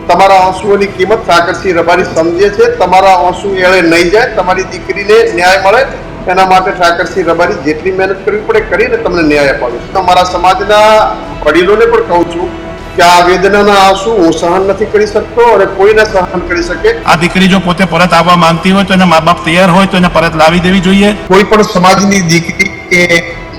તમારા આંસુઓની કિંમત ઠાકરસિંહ રબારી સમજે છે. તમારા આંસુ એળે નહીં જાય, તમારી દીકરીને ન્યાય મળે એના માટે ઠાકરસિંહ રબારી જેટલી મહેનત કરવી પડે કરીને તમને ન્યાય અપાવ્યો છે. તમારા સમાજના વડીલોને પણ કહું છું કે આ વેદનાના આંસુ હું સહન નથી કરી શકતો અને કોઈને સહન કરી શકે. આ દીકરી જો પોતે પરત આવવા માંગતી હોય તો એના મા બાપ તૈયાર હોય તો એને પરત લાવી દેવી જોઈએ. કોઈ પણ સમાજની દીકરી એ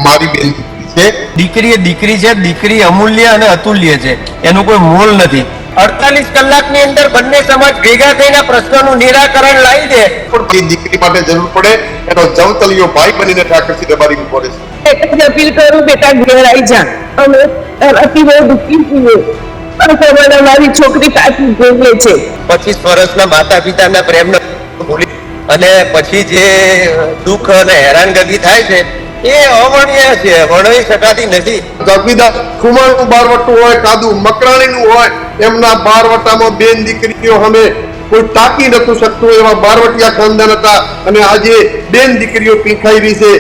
મારી બેન છે. દીકરી એ દીકરી છે. દીકરી અમૂલ્ય અને અતુલ્ય છે, એનું કોઈ મોલ નથી. 48 કલાકની અંદર બંને સમાજ ભેગા થઈને પ્રશ્નોનું નિરાકરણ લાવી દે. પણ જે દીકરી માટે જરૂર પડે એનો જવતલિયો ભાઈ બનીને ઠાકરસિંહ રબારી ઉભો રહેશે. અપીલ કરું, બેટા ઘેર આવી જા. અમે અતિ બહુ દુઃખી છીએ. મારી છોકરી પાછી જોઈએ છે. 25 વર્ષના માતા પિતાના પ્રેમને ભૂલી અને પછી જે દુઃખ અને હેરાનગતિ થાય છે એ અવર્ણનીય છે, વર્ણવી શકાતી નથી. જગવીદાસ ખુમાણનું બારવટું હોય, કાદુ મકરાણીનું હોય, એમના બારવટામાં બેન દીકરીઓ અમે કોઈ તાકી નતું શકતું એવા બારવટિયા ખાનદાન હતા અને આજે બેન દીકરીઓ પીખાઈ રહી છે.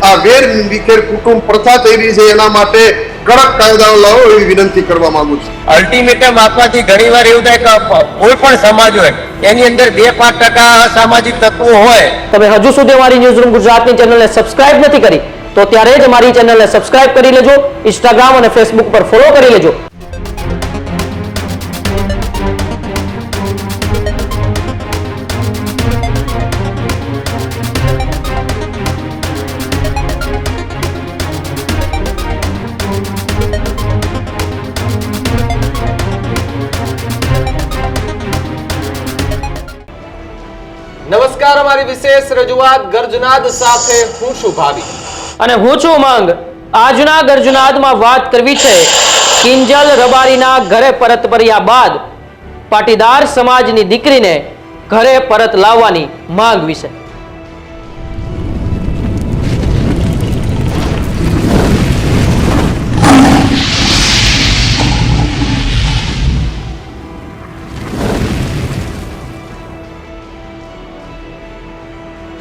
આ વેર વિખેર કુટુંબ પ્રથા થઈ રહી છે, એના માટે કડક કાયદાઓ લાવો એવી વિનંતી કરવા માંગુ છું. અલ્ટિમેટમ આપવાથી ઘણીવાર એવું થાય કે કોઈ પણ સમાજ હોય એની અંદર 2-5% અસામાજિક તત્વો હોય. તમે હજુ સુધી અમારી ન્યૂઝરૂમ ગુજરાતની ચેનલને સબસ્ક્રાઇબ નથી કરી તો ત્યારે જ અમારી ચેનલને સબસ્ક્રાઇબ કરી લેજો. ઇન્સ્ટાગ્રામ અને ફેસબુક પર ફોલો કરી લેજો. નમસ્કાર, અમારી વિશેષ રજૂઆત ગર્જનાદ સાથે હું છું ભાવી અને હું છું ઉમંગ. આજના ગર્જનાદમાં વાત કરવી છે કિંજલ રબારીના ઘરે પરત ફર્યા બાદ પાટીદાર સમાજની દીકરીને ઘરે પરત લાવવાની માંગ વિશે.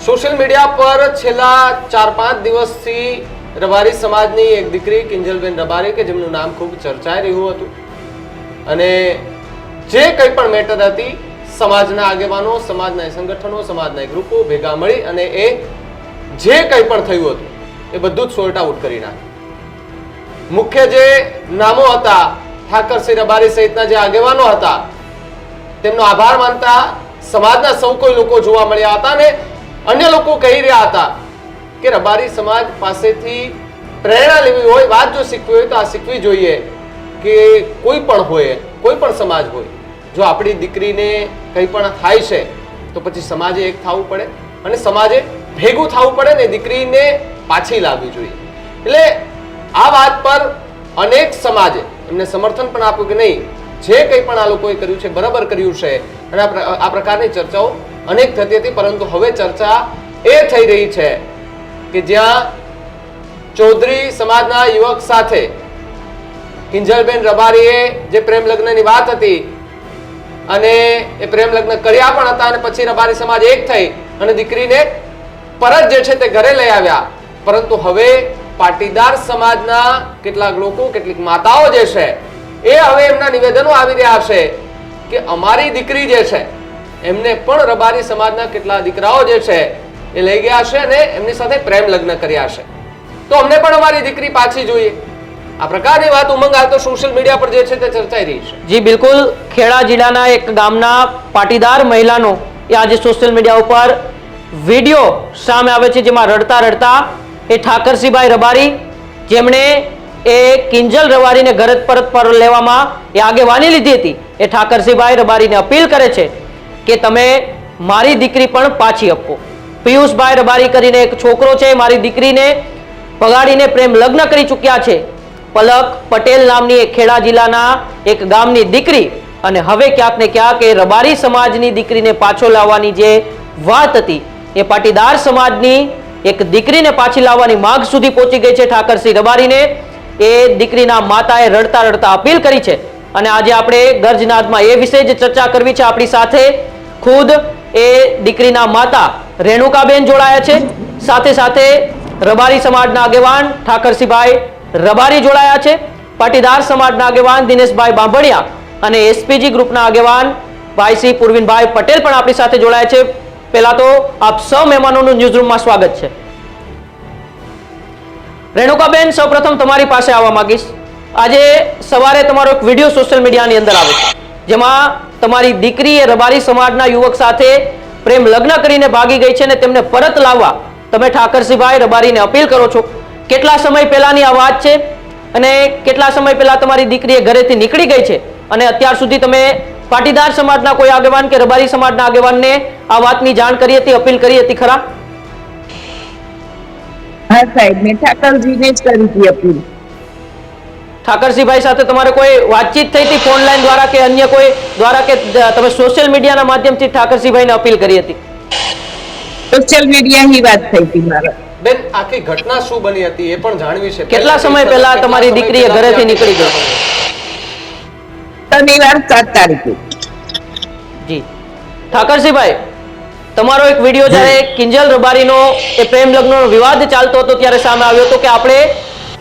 સોશિયલ મીડિયા પર છેલ્લા 4-5 દિવસથી રબારી સમાજની એક દીકરી કિંજલબેન રબારી કે જેમનું નામ ખૂબ ચર્ચાઈ રહ્યું હતું અને જે કંઈ પણ મેટર હતી સમાજના આગેવાનો, સમાજના સંગઠનો, સમાજના ગ્રુપો ભેગા મળી અને એ જે કંઈ પણ થયું હતું એ બધું જ સોર્ટ આઉટ કરી નાખ્યું. મુખ્ય જે નામો હતા, ઠાકરસિંહ રબારી સહિતના જે આગેવાનો હતા, તેમનો આભાર માનતા સમાજના સૌ કોઈ લોકો જોવા મળ્યા હતા અને અન્ય લોકો કહી રહ્યા હતા કે રબારી સમાજ પાસેથી પ્રેરણા લેવી હોય, વાત જો શીખવી હોય તો આ શીખવી જોઈએ કે કોઈ પણ હોય, કોઈ પણ સમાજ હોય, જો આપણી દીકરીને કંઈ પણ થાય છે તો પછી સમાજે એક થવું પડે અને સમાજે ભેગું થવું પડે ને દીકરીને પાછી લાવવી જોઈએ. એટલે આ વાત પર અનેક સમાજે એમને સમર્થન પણ આપ્યું કે નહીં, જે કંઈ પણ આ લોકોએ કર્યું છે બરાબર કર્યું છે અને આ પ્રકારની ચર્ચાઓ અનેક થતી હતી. પરંતુ હવે ચર્ચા એ થઈ રહી છે કે જ્યાં ચૌધરી સમાજના યુવક સાથે કિંજલબેન રબારીએ જે પ્રેમ લગ્નની વાત હતી અને એ પ્રેમ લગ્ન કર્યા પણ હતા અને પછી રબારી સમાજ એક થઈ અને દીકરીને પરત જે છે તે ઘરે લઈ આવ્યા. પરંતુ હવે પાટીદાર સમાજના કેટલાક લોકો, કેટલીક માતાઓ જે છે એ હવે એમના નિવેદનો આવી રહ્યા છે કે અમારી દીકરી જે છે એમને પણ રબારી સમાજના કેટલા દીકરાઓ જે છે એ લઈ ગયા છે અને એમની સાથે પ્રેમ લગ્ન કર્યા છે, તો અમને પણ અમારી દીકરી પાછી જોઈએ. આ પ્રકારની વાત ઉમંગ હાલ તો સોશિયલ મીડિયા પર જે છે તે ચર્ચાઈ રહી છે. જી બિલકુલ, ખેડા જિલ્લાના એક ગામના પાટીદાર મહિલાનો એ આજે સોશિયલ મીડિયા ઉપર વિડીયો સામે આવે છે જેમાં રડતા રડતા એ ઠાકરસિંહભાઈ રબારી, જેમણે એ કિંજલ રબારીને ઘરે પરત લેવામાં એ આગેવાની લીધી હતી, એ ઠાકરસિંહભાઈ રબારીને અપીલ કરે છે કે તમે મારી દીકરી પણ પાછી આપો. પિયુષભાઈ રબારી કરીને એક છોકરો છે, મારી દીકરીને પગાડીને પ્રેમ લગ્ન કરી ચૂક્યા છે. પલક પટેલ નામની એક ખેડા જિલ્લાના એક ગામની દીકરી અને હવે ક્યાંક ને ક્યાંક એ રબારી સમાજની દીકરીને પાછો લાવવાની જે વાત હતી એ પાટીદાર સમાજની એક દીકરીને પાછી લાવવાની માંગ સુધી પહોંચી ગઈ છે. ઠાકરસિંહ રબારીને એ દીકરીના માતાએ રડતા રડતા અપીલ કરી છે અને આજે આપણે ગર્જનાદમાં એ વિશે જ ચર્ચા કરવી છે. આપણી સાથે ખુદ એ દીકરીના માતા રેણુકાબેન જોડાયા છે, સાથે સાથે રબારી સમાજના આગેવાન ઠાકરસિંહભાઈ રબારી જોડાયા છે, પાટીદાર સમાજના આગેવાન દિનેશભાઈ બાંભણિયા અને એસપીજી ગ્રુપના આગેવાન ભાઈ શ્રી પૂર્વિનભાઈ પટેલ પણ આપણી સાથે જોડાયા છે. પહેલા તો આપ સૌ મહેમાનોનું ન્યૂઝરૂમમાં સ્વાગત છે. રેણુકાબેન, સૌપ્રથમ તમારી પાસે આવવા માંગીશ. આજે સવારે તમારો એક વિડીયો સોશિયલ મીડિયાની અંદર આવે છે, જેમાં તમારી દીકરી એ રબારી સમાજના યુવક સાથે પ્રેમ લગ્ન કરીને ભાગી ગઈ છે અને તેમને પરત લાવવા તમે ઠાકરસિંહભાઈ રબારીને અપીલ કરો છો. કેટલા સમય પહેલાની આ વાત છે અને કેટલા સમય પહેલા તમારી દીકરી ઘરેથી નીકળી ગઈ છે અને અત્યાર સુધી તમે પાટીદાર સમાજના કોઈ આગેવાન કે રબારી સમાજના આગેવાનને આ વાતની જાણ કરી હતી, અપીલ કરી હતી ખરા? હા સાહેબ, મેં ઠાકરજીને જ કરી હતી અપીલ. ઠાકરસિંહભાઈ સાથે તમારે કોઈ વાતચીત થઈ હતી ફોન લાઈન દ્વારા કે અન્ય કોઈ દ્વારા, કે તમે સોશિયલ મીડિયાના માધ્યમથી ઠાકરસિંહભાઈને અપીલ કરી હતી? સોશિયલ મીડિયાની વાત થઈ હતી મારા. બેન, આખી ઘટના શું બની હતી એ પણ જાણવી છે. કેટલા સમય પહેલા તમારી દીકરી ઘરેથી નીકળી ગઈ? શનિવાર 7 તારીખે. જી ઠાકરસિંહભાઈ, તમારો એક વિડીયો જ્યારે કિંજલ રબારીનો એ પ્રેમ લગ્નનો વિવાદ ચાલતો હતો ત્યારે સામે આવ્યો હતો કે આપણે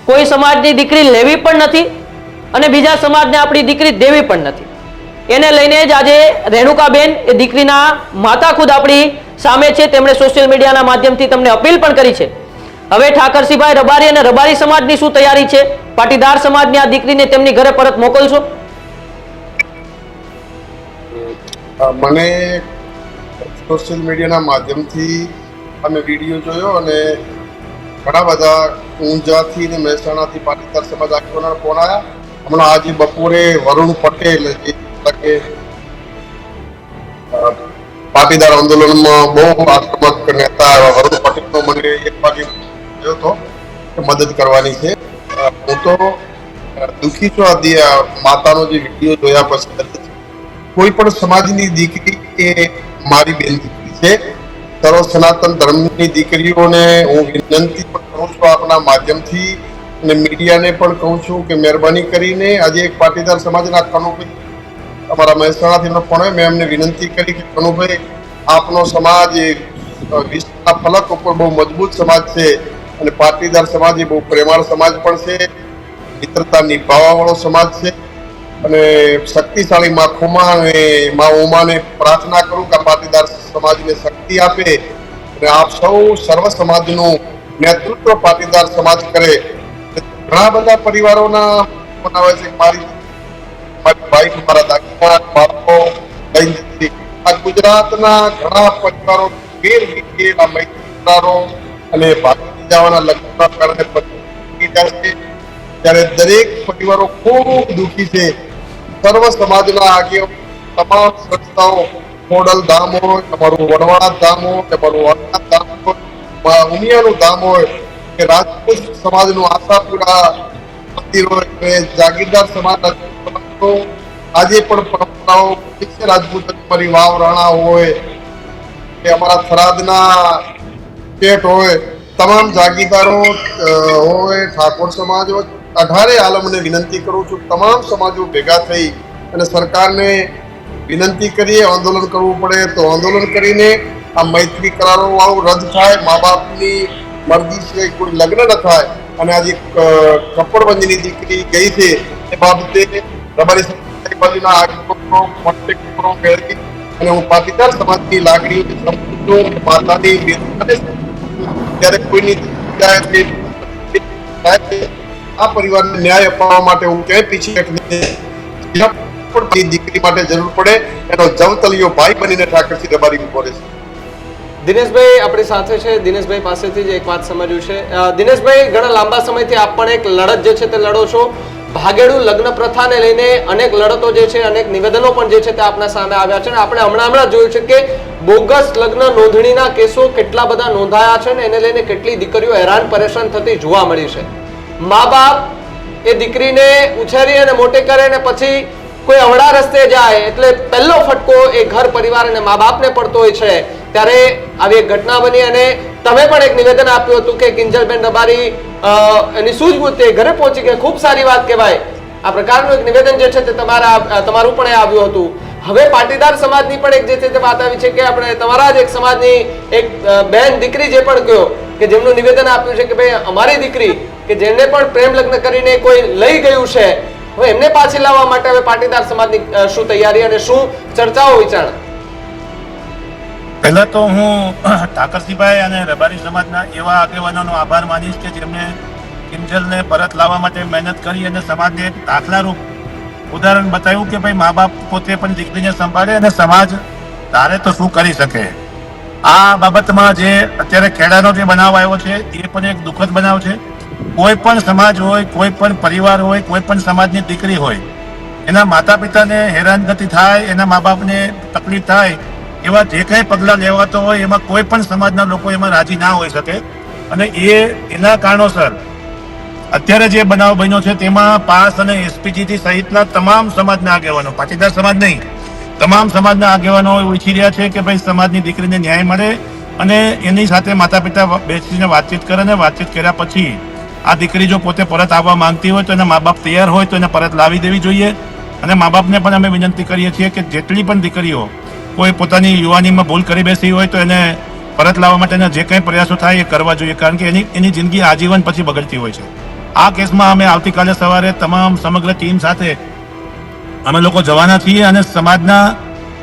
કોઈ સમાજની દીકરી લેવી પણ નથી અને બીજા સમાજને આપણી દીકરી દેવી પણ નથી. એને લઈને જ આજે રેણુકાબેન એ દીકરીના માતા ખુદ આપણી સામે છે, તેમણે સોશિયલ મીડિયાના માધ્યમથી તમને અપીલ પણ કરી છે. હવે ઠાકરસિંહભાઈ રબારી અને રબારી સમાજની શું તૈયારી છે? પાટીદાર સમાજની આ દીકરીને તેમની ઘરે પરત મોકલશો? મને સોશિયલ મીડિયાના માધ્યમથી અમે વિડીયો જોયો અને ઘણા બધા ઊંઝાથી ને મહેસાણાથી પાટીદાર સમાજ આગેવાનો ફોન આવ્યા. હમણાં આજે બપોરે વરુણ પટેલ જે પાટીદાર આંદોલનમાં બહુ આક્રમક નેતા એવા વરુણ પટેલનો મને 1 વાગે થયો હતો કે મદદ કરવાની છે. હું તો દુઃખી છું આ માતાનો જે વિડીયો જોયા પછી. કોઈ પણ સમાજની દીકરી એ મારી બેન દીકરી છે. સર્વ સનાતન ધર્મની દીકરીઓને હું વિનંતી પણ કરું છું આપના માધ્યમથી અને મીડિયાને પણ કહું છું કે મહેરબાની કરીને આજે એક પાટીદાર સમાજના કનુભાઈ અમારા મહેસાણાથી ફોન મેં એમને વિનંતી કરી કે કનુભાઈ, આપનો સમાજ એ વિશ્વના ફલક ઉપર બહુ મજબૂત સમાજ છે અને પાટીદાર સમાજ એ બહુ પ્રેમાળ સમાજ પણ છે, મિત્રતા નિભાવવાવાળો સમાજ છે અને શક્તિશાળી માં ખુમા અને માં ઉમાને પ્રાર્થના કરું કે પાટીદાર સમાજને શક્તિ આપે અને આપ સૌ સર્વ સમાજનું નેતૃત્વ પાટીદાર સમાજ કરે. ઘણા બધા પરિવારોના બનાવે છે મારી વાઈફ, મારા દાદા, બાપો લઈને જતી. આ ગુજરાતના ઘણા પરિવારો મહિલાઓ અને ભાગી જવાના લગ્નના કારણે ત્યારે દરેક પરિવારો ખૂબ દુઃખી છે. સર્વ સમાજના આગેવાનો, તમામ સંસ્થાઓ, મોડલ ધામ હોય, તમારું વડવાળા ધામ હોય, તમારું વડના ધામ હોય, ઉમિયાનું ધામ હોય કે રાજપૂત સમાજનું આશાપુરા મંદિર હોય કે જાગીરદાર સમાજ આજે પણ પરંપરાઓ રાજપૂત અમારી વાવ રાણા હોય કે અમારા થરાદના પેટ હોય, તમામ જાગીરદારો હોય, ઠાકોર સમાજ હોય, 18 આલમને વિનંતી કરું છું તમામ સમાજો ભેગા થઈ અને સરકારને વિનંતી કરીએ. આંદોલન કરવું પડે તો આંદોલન કરીને આ મૈત્રી કરારો વાળું રદ થાય, મા બાપની મરજી સિવાય કોઈ લગ્ન ન થાય અને આજે કપડબંધીની દીકરી ગઈ છે એ બાબતે રબારી બાજુના આગેવાનો કોન્ટેક્ટ કરો મેળવી અને હું પાટીદાર સમાજની લાગણીઓને સમજું છું. માતાની ત્યારે કોઈની આ પરિવારને ન્યાય અપાવવા માટે હું ક્યાંય પીછે દીકરી માટે જરૂર પડે એનો જવતલિયો ભાઈ બનીને ઠાકરસિંહ રબારી ઉભો રહેશે. દિનેશભાઈ આપણી સાથે છે. દિનેશભાઈ પાસેથી જ એક વાત સમજ્યું છે. દિનેશભાઈ, ઘણા લાંબા સમયથી આપ પણ એક લડત જે છે તે લડો છો. ભાગેડુ લગ્ન પ્રથાને લઈને અનેક લડતો જે છે, અનેક નિવેદનો પણ જે છે તે આપના સામે આવ્યા છે અને આપણે હમણાં જોયું છે કે બોગસ લગ્ન નોંધણીના કેસો કેટલા બધા નોંધાયા છે ને એને લઈને કેટલી દીકરીઓ હેરાન પરેશાન થતી જોવા મળી છે. મા બાપ એ દીકરીને ઉછેરી અને મોટી કરે ને પછી કોઈ અવળા રસ્તે જાય એટલે પહેલો ફટકો એ ઘર પરિવાર અને મા બાપને પડતો હોય છે. ત્યારે આવી એક ઘટના બની અને તમે પણ એક નિવેદન આપ્યું હતું કે કિંજલબેન રબારી એની સૂઝબૂછથી ઘરે પહોંચી ગયા. ખૂબ સારી વાત કહેવાય. આ પ્રકારનું એક નિવેદન જે છે તે તમારું પણ આવ્યું હતું. હવે પાટીદાર સમાજની પણ એક જે છે તે વાત આવી છે કે આપણે તમારા જ એક સમાજની એક બેન દીકરી જે પણ કહ્યો કે જેમનું નિવેદન આપ્યું છે કે ભાઈ અમારી દીકરી કે જેને પણ પ્રેમ લગ્ન કરીને કોઈ લઈ ગયું છે, હવે એમને પાછી લાવવા માટે હવે પાટીદાર સમાજની શું તૈયારી અને શું ચર્ચાઓ વિચારણા? પહેલા તો હું ઠાકરસિંહભાઈ અને રબારી સમાજના એવા આગેવાનોનો આભાર માનીશ કે જેમને કિંજલને પરત લાવવા માટે મહેનત કરી અને સમાજને એક દાખલારૂપ ઉદાહરણ બતાવ્યું કે ભાઈ મા બાપ પોતે પણ દીકરીને સંભાળે અને સમાજ ધારે તો શું કરી શકે. આ બાબતમાં જે અત્યારે ખેડાનો જે બનાવ આવ્યો છે એ પણ એક દુઃખદ બનાવ છે. કોઈ પણ સમાજ હોય, કોઈ પણ પરિવાર હોય, કોઈ પણ સમાજની દીકરી હોય, એના માતા પિતાને હેરાનગતિ થાય, એના મા બાપને તકલીફ થાય, એવા જે કંઈ પગલાં લેવાતો હોય એમાં કોઈ પણ સમાજના લોકો એમાં રાજી ના હોઈ શકે. અને એના કારણોસર અત્યારે જે બનાવ બન્યો છે તેમાં પાસ અને એસપીજી સહિતના તમામ સમાજના આગેવાનો, પાટીદાર સમાજ નહીં, તમામ સમાજના આગેવાનો ઈચ્છી રહ્યા છે કે ભાઈ સમાજની દીકરીને ન્યાય મળે અને એની સાથે માતા પિતા બેસીને વાતચીત કરે અને વાતચીત કર્યા પછી આ દીકરી જો પોતે પરત આવવા માંગતી હોય તો એના મા બાપ તૈયાર હોય તો એને પરત લાવી દેવી જોઈએ. અને મા બાપને પણ અમે વિનંતી કરીએ છીએ કે જેટલી પણ દીકરીઓ કોઈ પોતાની યુવાનીમાં ભૂલ કરી બેસી હોય તો એને પરત લાવવા માટેના જે કંઈ પ્રયાસો થાય એ કરવા જોઈએ, કારણ કે એની જિંદગી આજીવન પછી બગડતી હોય છે. આ કેસમાં અમે આવતીકાલે સવારે તમામ સમગ્ર ટીમ સાથે અમે લોકો જવાના છીએ અને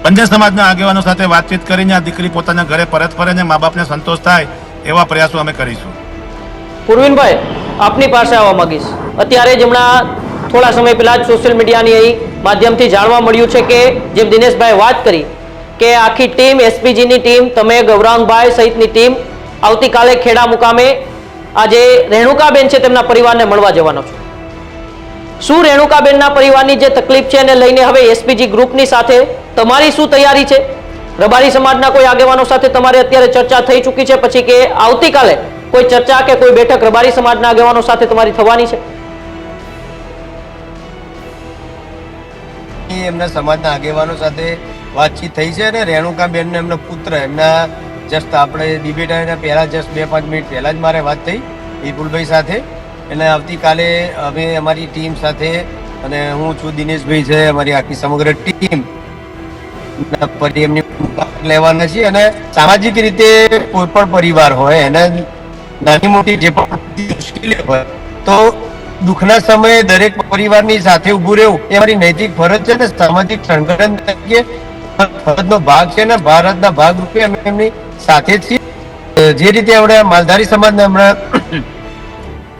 બંને સમાજના આગેવાનો સાથે વાતચીત કરીને આ દીકરી પોતાના ઘરે પરત ફરે અને મા બાપને સંતોષ થાય એવા પ્રયાસો અમે કરીશું. પૂર્વિનભાઈ, આપની પાસે આવવા માંગીશ. અત્યારે જ હમણાં થોડા સમય પહેલા જ સોશિયલ મીડિયાની માધ્યમથી જાણવા મળ્યું છે કે જેમ દિનેશભાઈ વાત કરી કે આખી ટીમ, એસપીજીની ટીમ, તમે ગૌરાંગભાઈ સહિતની ટીમ આવતીકાલે ખેડા મુકામે આજે રેણુકાબેન છે તેમના પરિવારને મળવા જવાનો છો. શું રેણુકાબેનના પરિવારની જે તકલીફ છે એને લઈને હવે એસપીજી ગ્રુપની સાથે તમારી શું તૈયારી છે? રબારી સમાજના કોઈ આગેવાનો સાથે તમારે અત્યારે ચર્ચા થઈ ચૂકી છે પછી કે આવતીકાલે કોઈ ચર્ચા કે કોઈ બેઠક રબારી સમાજના આગેવાનો સાથે તમારી થવાની છે? એમના સમાજના આગેવાનો સાથે વાતચીત થઈ છે અને રેણુકાબેન ને એમનો પુત્ર એમના જસ્ટ આપણે ડિબેટ આવ્યા પહેલા જસ્ટ 2-5 મિનિટ પહેલા જ મારે વાત થઈ વિપુલભાઈ સાથે. એટલે આવતીકાલે અમે અમારી ટીમ સાથે અને હું છું, દિનેશભાઈ છે, અમારી આખી સમગ્ર ટીમ એમની લેવાના છીએ. અને સામાજિક રીતે કોઈ પણ પરિવાર હોય એને નાની મોટી જે પણ મુશ્કેલી હોય તો દુઃખના સમયે દરેક પરિવારની સાથે ઊભું રહેવું એ અમારી નૈતિક ફરજ છે ને સામાજિક સંગઠન તરીકે ફરજનો ભાગ છે ને ભારતના ભાગરૂપે અમે એમની સાથે જ છીએ. જે રીતે આપણે માલધારી સમાજના હમણાં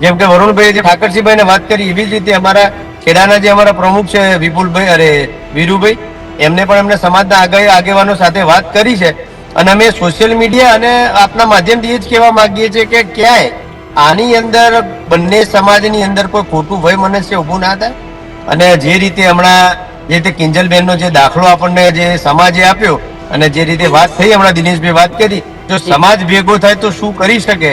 જેમ કે વરુણભાઈ જે ઠાકરસિંહભાઈને વાત કરી એવી જ રીતે અમારા ખેડાના જે અમારા પ્રમુખ છે વીરુભાઈ એમને પણ એમને સમાજના આગેવાનો સાથે વાત કરી છે. અને અમે સોશિયલ મીડિયા અને આપના માધ્યમથી એ જ કહેવા માંગીએ છીએ કે ક્યાંય આની અંદર બંને સમાજની અંદર કોઈ ખોટું ભય મનસ્ય ઊભું ના થાય. અને જે રીતે હમણાં જે રીતે કિંજલબેનનો જે દાખલો આપણને જે સમાજે આપ્યો અને જે રીતે વાત થઈ હમણાં દિનેશભાઈ વાત કરી, જો સમાજ ભેગો થાય તો શું કરી શકે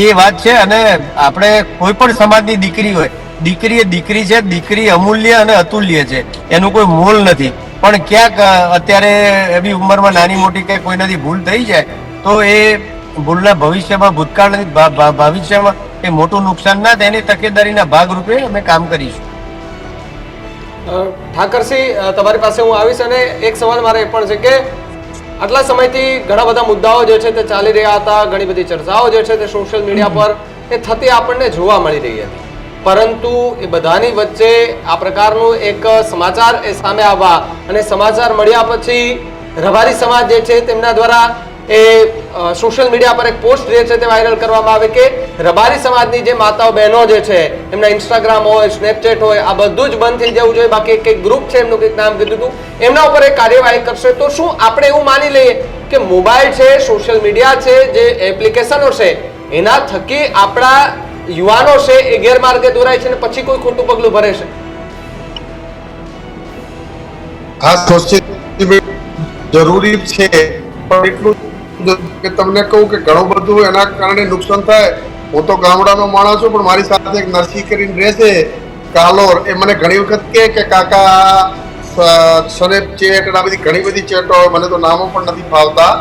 એ વાત છે. અને આપણે કોઈ પણ સમાજની દીકરી હોય, દીકરી એ દીકરી છે, દીકરી અમૂલ્ય અને અતુલ્ય છે, એનું કોઈ મોલ નથી. પણ ક્યાંક અત્યારે એવી ઉંમરમાં નાની મોટી કે કોઈનાથી ભૂલ થઈ જાય તો એ ભૂલના ભવિષ્યમાં ભવિષ્યમાં એ મોટું નુકસાન ના થાય એની તકેદારીના ભાગરૂપે અમે કામ કરીશું. ઠાકરસિંહ, તમારી પાસે હું આવીશ અને એક સવાલ મારે એ પણ છે કે આટલા સમયથી ઘણા બધા મુદ્દાઓ જે છે તે ચાલી રહ્યા હતા, ઘણી બધી ચર્ચાઓ જે છે તે સોશિયલ મીડિયા પર એ થતી આપણને જોવા મળી રહી હતી, પરંતુ એ બધાની વચ્ચે આ પ્રકારનું એક સમાચાર એ સામે આવવા અને સમાચાર મળ્યા પછી રબારી સમાજ જે છે તેમના દ્વારા એ સોશિયલ મીડિયા પર એક પોસ્ટ જે છે તે વાયરલ કરવામાં આવે કે રબારી સમાજની જે માતાઓ બહેનો જે છે એમના ઇન્સ્ટાગ્રામ હોય, સ્નેપચેટ હોય, આ બધું જ બંધ થઈ જવું જોઈએ. બાકી એક ગ્રુપ છે એમનું કંઈક નામ કીધું હતું, એમના ઉપર એક કાર્યવાહી કરશે. તો શું આપણે એવું માની લઈએ કે મોબાઈલ છે, સોશિયલ મીડિયા છે, જે એપ્લિકેશનો છે એના થકી આપણા યુવાનો છે એ ગેરમાર્ગે દોરાય છે ને પછી કોઈ ખોટું પગલું ભરે છે? આ સોશિયલ જરૂરી છે પણ એટલું કે તમને કહું કે ઘણું બધું એના કારણે નુકસાન થાય. હું તો ગામડાનો માણસ છું પણ મારી સાથે એક નરસિંહ કરીને રહેશે કાલોર, એ મને ઘણી વખત કે કાકા સ્નેપચેટ આ બધી ઘણી બધી ચેટો હોય, મને તો નામો પણ નથી ફાવતા.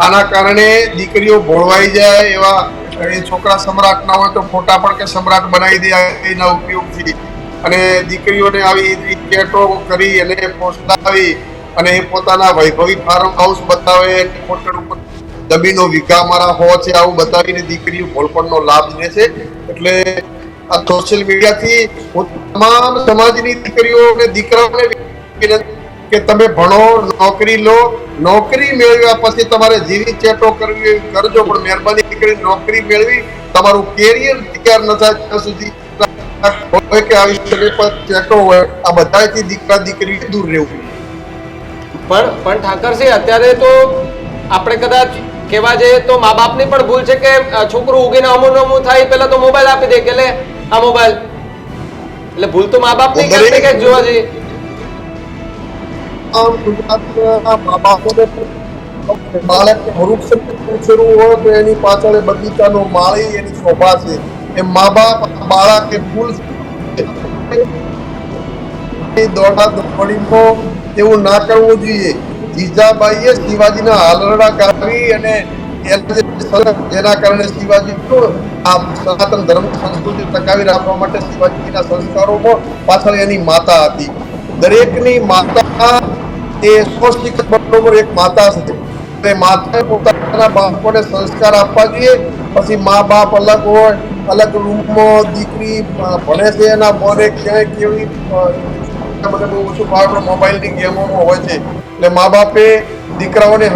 આના કારણે દીકરીઓ ભોળવાઈ જાય એવા એ છોકરા સમ્રાટ ના હોય તો ફોટા પણ કે સમ્રાટ બનાવી દે એના ઉપયોગથી. અને દીકરીઓને આવી ચેટો કરી અને પોસ્ટ આવી અને એ પોતાના વૈભવી ફાર્મ હાઉસ બતાવે, હોટલ ઉપર જમીનો વીઘા મારા હો છે આવું બતાવીને દીકરીઓ ભોળપણનો લાભ લે છે. એટલે આ સોશિયલ મીડિયાથી હું તમામ સમાજની દીકરીઓ અને દીકરાઓને વિનંતી કે તમે ભણો, નોકરી લો, નોકરી મેળવ્યા પછી તમારે જેવી ચેટો કરવી કરજો, પણ મહેરબાની કરી નોકરી મેળવી તમારું કેરિયર તૈયાર ન થાય ત્યાં સુધી હોય કે આવી સમય પર ચેટો હોય આ બધાથી દીકરા દીકરી દૂર રહેવું. પણ ઠાકરસિંહ અત્યારે તો આપણે કદાચ કહેવા જઈએ તો મા બાપની પણ ભૂલ છે કે છોકરું ઉગીને અમુક અમુક થાય પહેલા તો મોબાઈલ આપી દે કે લે આ મોબાઈલ, એટલે ભૂલ તો મા બાપની કે કે જોવા જઈએ આમ ગુજરાતના મા બાપોને બાળકને વૃક્ષ ઉછેરવું હોય તો એની પાછળ બગીચાનો માળી એની શોભા છે. એ મા બાપ બાળકને ફૂલ દોડા દોડીમાં એવું ના કરવું જોઈએ. જીજાબાઈએ શિવાજીના હાલરડા ગાવી અને જેના કારણે શિવાજી આ સનાતન ધર્મ સંસ્કૃતિ ટકાવી રાખવા માટે શિવાજીના સંસ્કારોમાં પાછળ એની માતા હતી. દરેકની માતા એ સ્વશિક્ષિત બનવાનો એક માતા છે. તે માતાએ પોતાના બાળકોને સંસ્કાર આપવા જોઈએ. પછી મા બાપ અલગ હોય, અલગ રૂમમાં દીકરી ભણે છે, એના મોને ક્યાંય કેવી મને બહુ ઓછું ભાવે મોબાઈલની ગેમોમાં હોય છે. એટલે મા બાપે દીકરાઓને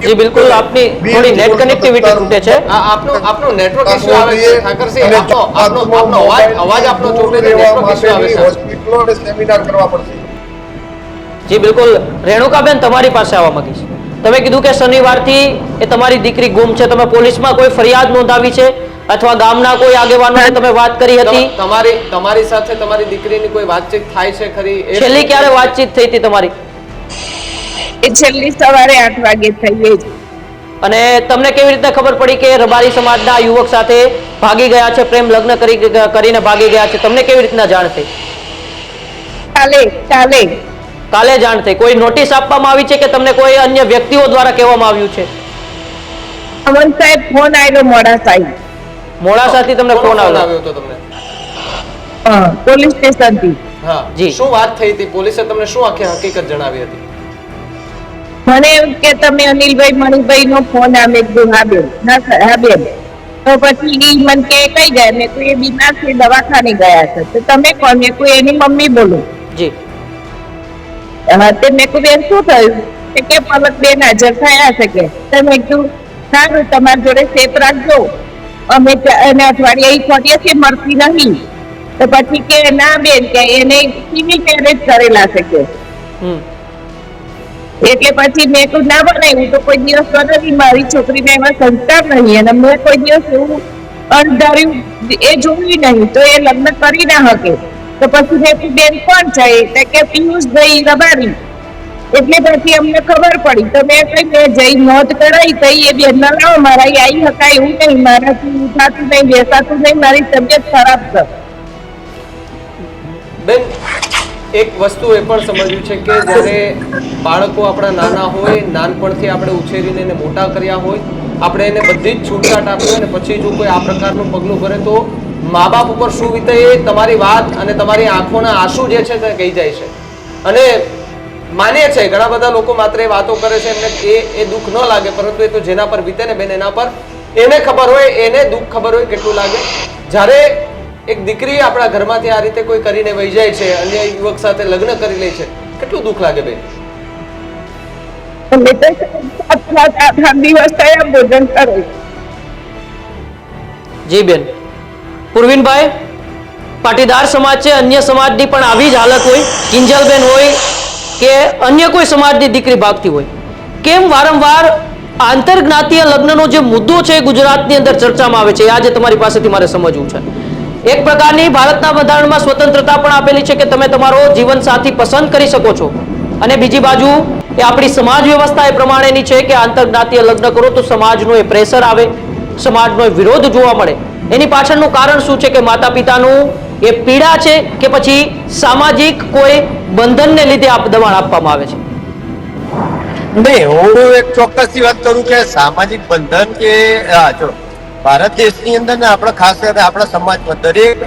જી બિલકુલ, આપની થોડી નેટ કનેક્ટિવિટી તૂટે છે. આપનો નેટવર્ક ઇશ્યુ આવે છે ઠાકરસિંહ, આપનો અવાજ આપનો ચોટે છે, નેટવર્ક ઇશ્યુ આવે છે. હોસ્પિટલો અને સેમિનાર કરવા પડશે. જી બિલકુલ, રેણુકાબેન તમારી પાસે આવવા માંગીશ. તમે કીધું કે શનિવારથી એ તમારી દીકરી ગુમ છે, તમે પોલીસમાં કોઈ ફરિયાદ નોંધાવી છે અથવા ગામના કોઈ આગેવાનોને તમે વાત કરી હતી? તમારી સાથે તમારી દીકરીની કોઈ વાતચીત થાય છે ખરી? છેલ્લી ક્યારે વાતચીત થઈ હતી તમારી? એ છેલ્લી સવારે 8 વાગે થઈ જ. અને તમને કેવી રીતે ખબર પડી કે રબારી સમાજના યુવક સાથે ભાગી ગયા છે, પ્રેમ લગ્ન કરીને ભાગી ગયા છે? તમને કેવી રીતના જાણ થઈ? કાલે જાણ થઈ. કોઈ નોટિસ આપવામાં આવી છે કે તમને કોઈ અન્ય વ્યક્તિઓ દ્વારા કહેવામાં આવ્યું છે? અમન સાહેબ ફોન આવ્યો મોડાસાથી તમને ફોન આવ્યો હતો તમને? પોલીસ સ્ટેશનથી. હા જી, શું વાત થઈ હતી? પોલીસે તમને શું આખી હકીકત જણાવી હતી? મને એવું કે તમે અનિલભાઈ મણિભાઈ નો ફોન આવે હા બેન. તો પછી ઈ મને કે કઈ ગયા? મેં કોઈ બીમાર છે, દવાખાને ગયા છે. તો તમે કોણ? મેં કોઈ એની મમ્મી બોલું. જી હા, તે મેં કોઈ બેન શું થયું કે પલક બેન હાજર થયા છે કે તમે કીધું સારું તમારી જોડે સેફ રાખજો, અમે એને અઠવાડિયે ખોટીએ છે મળતી નહીં. તો પછી કે ના બેન કે એને સિવિલ મેરેજ કરેલા છે કે. એટલે પછી મેં તો ના બનાવ્યું. તો કોઈ દિવસ નથી, મારી છોકરીને એવા સંસ્કાર નહીં અને મેં કોઈ દિવસ એવું અણધાર્યું એ જોયું નહીં, તો એ લગ્ન કરી ના શકે. તો પછી મેં બેન કોણ છે કે પિયુષભાઈ રબારી. એટલે પછી અમને ખબર પડી. તો મેં કઈ મેં જઈ નોંધ કરાવી તઈ એ બેન ના લાવો મારા આવી શકાય એવું નહીં, મારાથી ઉઠાતું નહીં, બેસાતું નહીં, મારી તબિયત ખરાબ છે. બેન, એક વસ્તુ એ પણ સમજવું છે કે જ્યારે બાળકો આપણા નાના હોય, નાનપણથી આપણે ઉછેરીને એને મોટા કર્યા હોય, આપણે એને બધી જ છૂટછાટ આપી હોય અને પછી જો કોઈ આ પ્રકારનું પગલું ભરે તો મા બાપ ઉપર શું વીતે એ તમારી વાત અને તમારી આંખોના આંસુ જે છે તે કહી જાય છે. અને માનીએ છે ઘણા બધા લોકો માત્ર એ વાતો કરે છે, એમને એ દુઃખ ન લાગે, પરંતુ એ તો જેના પર વીતે ને બેન એના પર એને ખબર હોય, એને દુઃખ ખબર હોય કેટલું લાગે. જ્યારે એક દીકરી આપણા ઘરમાંથી આ રીતે કોઈ કરીને વહી જાય છે, અન્ય યુવક સાથે લગ્ન કરી લે છે, કેટલું દુઃખ લાગે બેન? અમે તો 7 દિવસ થયા ભોજન કરે. જી બેન. પૂર્વિનભાઈ, પાટીદાર સમાજ છે, અન્ય સમાજની પણ આવી જ હાલત હોય, કિંજલબેન હોય કે અન્ય કોઈ સમાજની દીકરી ભાગતી હોય, કેમ વારંવાર આંતરજ્ઞાતીય લગ્નનો જે મુદ્દો છે ગુજરાતની અંદર ચર્ચામાં આવે છે? આજે તમારી પાસેથી મારે સમજવું છે. એક પ્રકારની ભારતના બંધારણમાં સ્વતંત્રતા પણ આપેલી છે કે તમે તમારો જીવનસાથી પસંદ કરી શકો છો, અને બીજી બાજુ એ આપણી સમાજ વ્યવસ્થા એ પ્રમાણેની છે કે આંતરજ્ઞાતીય લગ્ન કરો તો સમાજનો એ પ્રેશર આવે, સમાજનો એ વિરોધ જોવા મળે. એની પાછળનું કારણ શું છે? કે માતા પિતાનું એ પીડા છે કે પછી સામાજિક કોઈ બંધનને લીધે દબાણ આપવામાં આવે છે? નહીં, હું એક ચોક્કસથી વાત કરું કે સામાજિક બંધન કે જો ભારત દેશની અંદર ને આપણે ખાસ કરીને આપણા સમાજમાં દરેક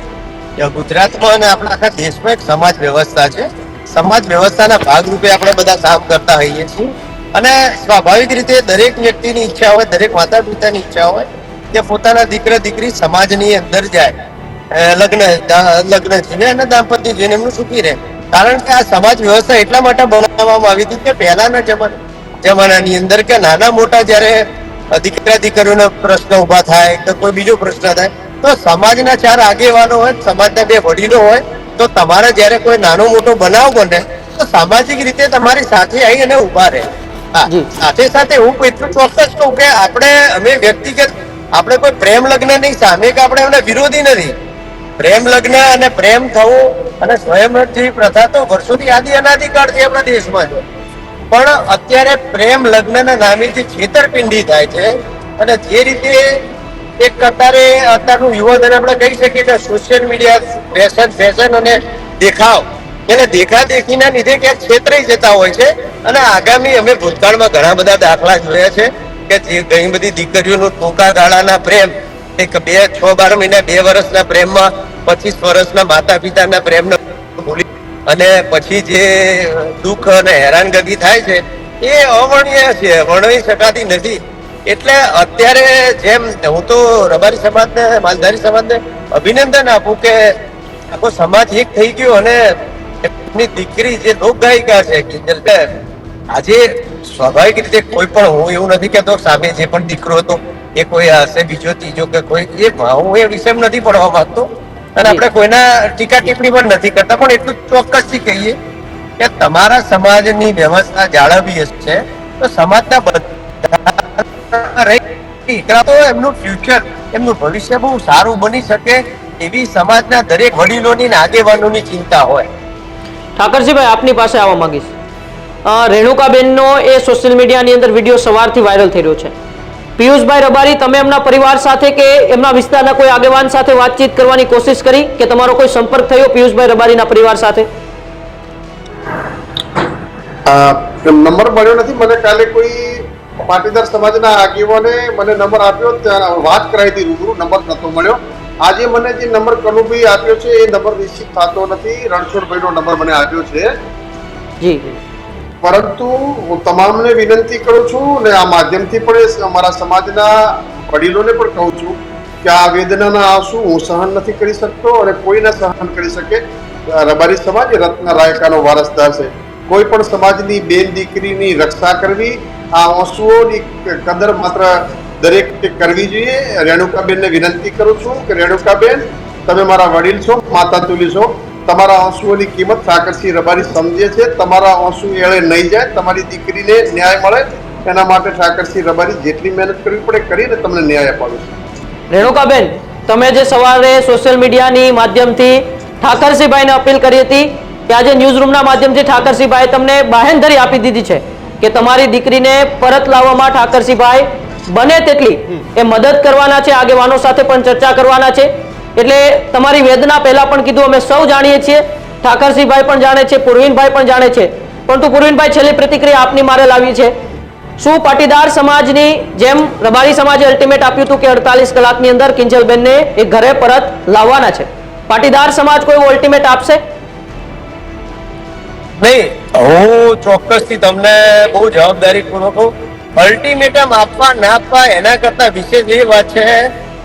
ગુજરાતમાં અને આપણા આખા દેશમાં એક સમાજ વ્યવસ્થા છે. સમાજ વ્યવસ્થાના ભાગરૂપે આપણે બધા કામ કરતા હોઈએ છીએ અને સ્વાભાવિક રીતે દરેક વ્યક્તિની ઈચ્છા હોય, દરેક માતા પિતાની ઈચ્છા હોય કે પોતાના દીકરા દીકરી સમાજની અંદર જાય, લગ્ન જીવે અને દાંપત્ય જીવન એમનું સુખી રહે. કારણ કે આ સમાજ વ્યવસ્થા એટલા માટે બનાવવામાં આવી હતી કે પહેલાના જમાનાની અંદર કે નાના મોટા જયારે દીકરા દીકરીઓનો પ્રશ્ન ઉભા થાય કે કોઈ બીજો પ્રશ્ન થાય તો સમાજના 4 આગેવાનો હોય, સમાજના 2 વડીલો હોય તો તમારે જયારે કોઈ નાનો મોટો બનાવ બને તો સામાજિક રીતે તમારી સાથે આવી અને ઉભા રહે. સાથે સાથે હું એટલું ચોક્કસ કહું કે અમે વ્યક્તિગત આપણે કોઈ પ્રેમ લગ્ન નહીં સામે કે આપણે એમને વિરોધી નથી. પ્રેમ લગ્ન અને પ્રેમ થવું અને સ્વયંવર જેવી પ્રથા તો વર્ષોથી આદિ અનાદિકાળથી આપણા દેશમાં છે. પણ અત્યારે પ્રેમ લગ્નના નામે જે છેતરપિંડી થાય છે અને જે રીતે એક કતારે અત્યારનું યુવાધન આપણે કહી શકીએ કે સોશિયલ મીડિયા ફેશન અને દેખાવ એને દેખાદેખીના લીધે ક્યાંક છેતરાઈ જતા હોય છે. અને આગામી અમે ભૂતકાળમાં ઘણા બધા દાખલા જોયા છે કે જે ઘણી બધી દીકરીઓનો ટૂંકા ગાળાના પ્રેમ એક 6-12 મહિના 2 વર્ષના પ્રેમમાં 25 વર્ષના માતા પિતાના પ્રેમને ભૂલી અને પછી જે દુઃખ અને હેરાનગતિ થાય છે એ અવર્ણનીય છે, વર્ણવી શકાતી નથી. એટલે અત્યારે જેમ હું તો રબારી સમાજને, માલધારી સમાજને અભિનંદન આપું કે આખો સમાજ એક થઈ ગયો અને એમની દીકરી જે લોક ગાયિકા છે કિંજલ બેન, આજે સ્વાભાવિક રીતે કોઈ પણ, હું એવું નથી કહેતો સામે જે પણ દીકરો હતો એ કોઈ હશે બીજો ત્રીજો કે કોઈ, હું એ વિષય નથી પડવા માંગતો અને આપણે કોઈના ટીકા ટિપ્પણી પણ નથી કરતા, પણ એટલું ચોક્કસથી કહીએ કે તમારા સમાજની વ્યવસ્થા જાળવવી હશે તો સમાજના બધા દીકરા તો એમનું ફ્યુચર, એમનું ભવિષ્ય બહુ સારું બની શકે એવી સમાજના દરેક વડીલોની અને આગેવાનોની ચિંતા હોય. ઠાકરસિંહભાઈ, આપની પાસે આવવા માંગીશ. રેણુકાબેનનો એ સોશિયલ મીડિયાની અંદર વિડીયો સવારથી વાયરલ થઈ રહ્યો છે. પિયુષભાઈ રબારી, તમે એમના પરિવાર સાથે કે એમના વિસ્તારના કોઈ આગેવાન સાથે વાતચીત કરવાની કોશિશ કરી કે તમારો કોઈ સંપર્ક થયો પિયુષભાઈ રબારીના પરિવાર સાથે? નંબર મળ્યો નથી મને. કાલે કોઈ પાટીદાર સમાજના આગેવાને મને નંબર આપ્યો, ત્યાં વાત કરાવી હતી રૂબરૂ, નંબર નતો મળ્યો. આજે મને જે નંબર કનુભાઈ આપ્યો છે એ નંબર રિસીવ થતો નથી. રણછોડભાઈનો નંબર મને આપ્યો છે. જી, પરંતુ હું તમામને વિનંતી કરું છું અને આ માધ્યમથી પણ અમારા સમાજના વડીલોને પણ કહું છું કે આ વેદનાના આંસુ હું સહન નથી કરી શકતો અને કોઈ ના સહન કરી શકે. રબારી સમાજ રત્ન રાયકાનો વારસદાર છે. કોઈ પણ સમાજની બેન દીકરીની રક્ષા કરવી, આ આંસુઓની કદર માત્ર દરેક કરવી જોઈએ. રેણુકાબેનને વિનંતી કરું છું કે રેણુકાબેન, તમે મારા વડીલ છો, માતા તુલી છો. તમારા આંસુઓની કિંમત ઠાકરસિંહ રબારી સમજે છે. તમારા આંસુ એળે નહીં જાય, તમારી દીકરીને ન્યાય મળે એના માટે ઠાકરસિંહ રબારી જેટલી મહેનત કરવી પડે કરીને તમને ન્યાય અપાવીશું. રેણુકાબેન, તમે જે સવારે સોશિયલ મીડિયાની માધ્યમથી ઠાકરસિંહભાઈને અપીલ કરી હતી કે આજે ન્યૂઝરૂમના માધ્યમથી ઠાકરસિંહભાઈ તમને બાહેંધરી આપી દીધી છે કે તમારી દીકરીને પરત લાવવામાં ઠાકરસિંહભાઈ બને તેટલી એ મદદ કરવાના છે, આગેવાનો સાથે પણ ચર્ચા કરવાના છે. એટલે તમારી વેદના પહેલા પણ કીધું, અમે સૌ જાણીએ છીએ, ઠાકરસિંહભાઈ પણ જાણે છે, પુરવીનભાઈ પણ જાણે છે. પરંતુ પુરવીનભાઈ, છેલ્લી પ્રતિક્રિયા આપની મારે લાવી છે. શું પાટીદાર સમાજની જેમ રબારી સમાજે અલ્ટિમેટ આપ્યું હતું કે 48 કલાકની અંદર કિંજલબેનને એ ઘરે પરત લાવવાના છે, પાટીદાર સમાજ કોઈ અલ્ટિમેટ આપશે? નહીં, હું ચોક્કસથી તમને બહુ જવાબદારીપૂર્વક અલ્ટિમેટમ આપવા ના આપવા એના કરતા વિશેષ એ વાત છે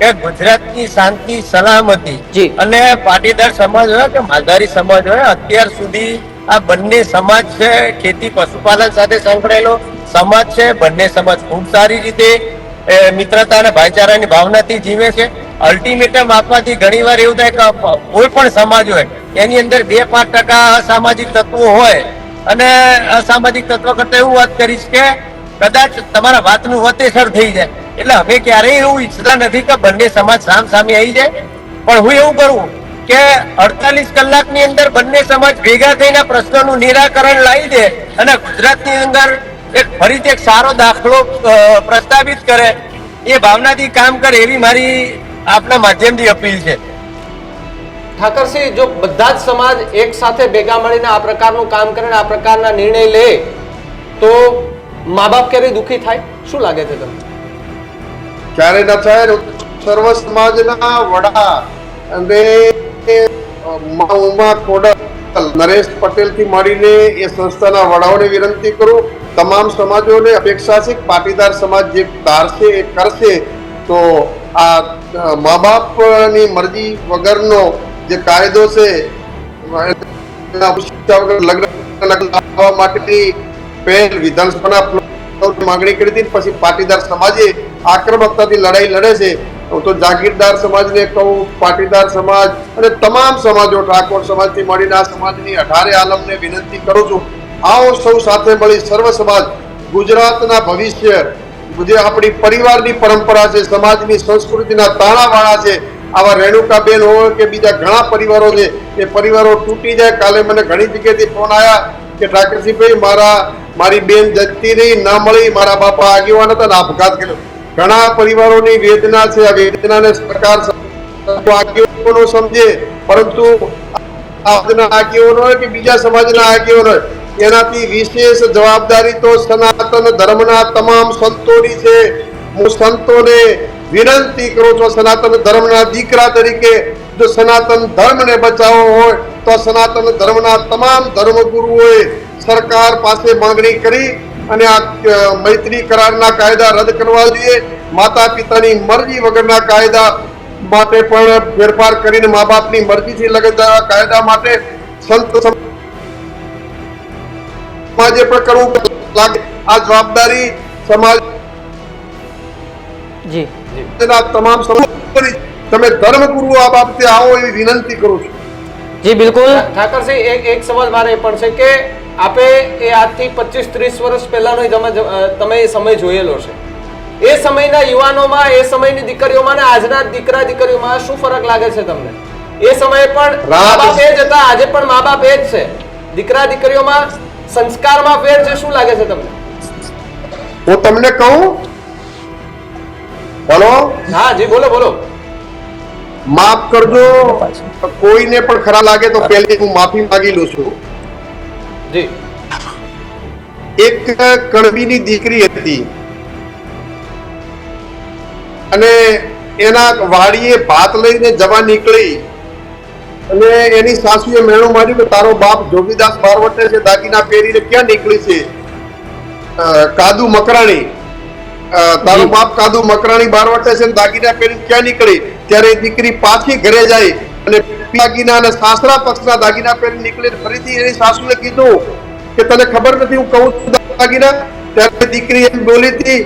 કે ગુજરાતની શાંતિ સલામતી અને પાટીદાર સમાજ હોય કે માલધારી સમાજ હોય, અત્યાર સુધી આ બંને સમાજ છે ખેતી પશુપાલન સાથે સંકળાયેલો સમાજ છે. બંને સમાજ ખૂબ સારી રીતે મિત્રતા અને ભાઈચારાની ભાવનાથી જીવે છે. અલ્ટિમેટમ આપવાથી ઘણીવાર એવું થાય કે કોઈ પણ સમાજ હોય એની અંદર 2-5% અસામાજિક તત્વો હોય અને અસામાજિક તત્વ કરતા એવું વાત કરીશ કે કદાચ તમારા વાતનું વતેસર થઈ જાય. એટલે અમે ક્યારેય એવું ઈચ્છતા નથી કે બંને સમાજ સામે આવી જાય, પણ હું એવું કરું કે 48 કલાકની અંદર બંને સમાજ ભેગા થઈને પ્રશ્નોનું નિરાકરણ લાવી દે અને ગુજરાતની અંદર ફરીથી એક સારો દાખલો પ્રસ્થાપિત કરે, એ ભાવનાથી કામ કરે એવી મારી આપના માધ્યમથી અપીલ છે. ઠાકરસિંહ, જો બધા જ સમાજ એક સાથે ભેગા મળીને આ પ્રકારનું કામ કરે, આ પ્રકારના નિર્ણય લે તો મા બાપ ક્યારે દુઃખી થાય? શું લાગે છે તમને? ક્યારે ન થાય. સર્વ સમાજના વડા અને ઉમા ખોડલ નરેશ પટેલ થી મળીને એ સંસ્થાના વડાઓને વિનંતી કરું, તમામ સમાજોને અપેક્ષા છે કે પાટીદાર સમાજ જે ધારશે એ કરશે. તો આ મા બાપની મરજી વગરનો જે કાયદો છે લગ્ન માટેની પહેલ વિધાનસભાના માંગણી કરી હતી. પછી પાટીદાર સમાજે આક્રમકતાથી લડાઈ લડે છે. તો જાગીરદાર સમાજને કહું, પાટીદાર સમાજ અને તમામ સમાજો, ઠાકોર સમાજથી મળીને આ સમાજની 18 આલમને વિનંતી કરું છું, આવો સૌ સાથે મળી સર્વ સમાજ ગુજરાતના ભવિષ્ય, જે આપણી પરિવારની પરંપરા છે, સમાજની સંસ્કૃતિના તાણાવાળા છે, આવા રેણુકાબેન હોય કે બીજા ઘણા પરિવારો છે, એ પરિવારો તૂટી જાય. કાલે મને ઘણી જગ્યાએથી ફોન આવ્યા કે ઠાકરસિંહભાઈ મારી બેન જતી રહી, ના મળી, મારા બાપા આગેવાન હતા ને આપઘાત કર્યો. ઘણા પરિવારોની વેદના છે. આ વેદનાને સરકાર આગેવાનો સમજે, પરંતુ આગેવાનો હોય કે બીજા સમાજના આગેવાનો હોય, એનાથી વિશેષ જવાબદારી તો સનાતન ધર્મના તમામ સંતોની છે. હું સંતોને વિનંતી કરું છું, સનાતન ધર્મના દીકરા તરીકે જો સનાતન ધર્મને બચાવવો હોય તો સનાતન ધર્મના તમામ ધર્મગુરુઓએ સરકાર પાસે માંગણી કરી અને આ મૈત્રી કરારના કાયદા રદ કરવા જોઈએ. માતા પિતાની મરજી વગરના કાયદા માટે પણ ફેરફાર કરીને મા બાપની મરજીથી લગ્ન કાયદા માટે સંત સમાજે પણ કરવું લાગે. આ જવાબદારી સમાજ જી તમામ સમાજ, તમે ધર્મગુરુ આ બાબતે આવો એવી વિનંતી કરું છું. જી બિલકુલ. ઠાકરસિંહ, એક સવાલ મારે એ પણ છે કે આપે એ આજથી 25-30 વર્ષ પહેલાનો તમે એ સમય જોયેલો છે. એ સમયના યુવાનોમાં, એ સમયની દીકરીઓમાં ને આજના દીકરા દીકરીઓમાં શું ફરક લાગે છે તમને? એ સમયે પણ મા બાપ એ જ હતા, આજે પણ મા બાપ એ જ છે. દીકરા દીકરીઓમાં સંસ્કારમાં ફેર છે, શું લાગે છે તમને? હું તમને કહું, બોલો. હા જી, બોલો બોલો. માફ કરજો, કોઈને પણ ખરા લાગે તો પહેલી હું માફી માંગી લઉં છું. જી. એક કણબીની દીકરી હતી અને એના વાડીએ ભાત લઈને જવા નીકળી અને એની સાસુએ મેણું માર્યું કે તારો બાપ જોગીદાસ બારવટે છે, દાગીના પહેરીને ક્યાં નીકળી છે? કાદુ મકરાણી, તારો બાપ કાદુ મકરાણી બારવટે છે, દાગીના પહેરીને ક્યાં નીકળી? ત્યારે દીકરી પાછી ઘરે જાય અને દાગીના અને સાસરા પક્ષના દાગીના પહેરી નીકળી. ફરીથી એની સાસુએ કીધું કે તને ખબર નથી હું કહું છું દાગીના? ત્યારે દીકરી એમ બોલી હતી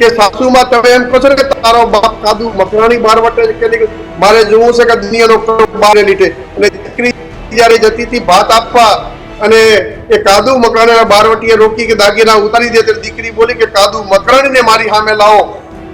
કે સાસુમાં તમે એમ કહો છો કે તારો બાપ કાદુ મકરાણી બારવટે છે કે મારે જોવું છે કે દુનિયાનો બાર લીધે. અને દીકરી જયારે જતી હતી ભાત આપવા અને એ કાદુ મકરાણી બારવટીએ રોકી કે દાગીના ઉતારી દે, ત્યારે દીકરી બોલી કે કાદુ મકરાણીને મારી સામે લાવો.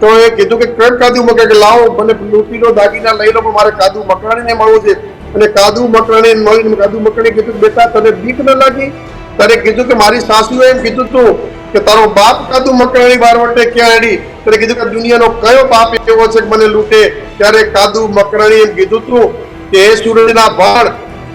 તો એ કીધું કે કેમ કાદુ મકરાણી? કે લાવો, મને લૂંટી લો, દાગીના લઈ લો, પણ મારે કાદુ મકરાણીને મળવું છે. અને કાદુ મકરાણી મળીને કાદુ મકરાણી કીધું બેટા તને બીક ન લાગી? ત્યારે કીધું કે મારી સાસુએ એમ કીધું તું કે તારો બાપ કાદુ મકરાણી બારવટે ક્યાં હેડી? ત્યારે કીધું કે દુનિયાનો કયો બાપ એવો છે કે મને લૂંટે? ત્યારે કાદુ મકરાણી એમ કીધું તું કે હે સૂરજના ભાણ,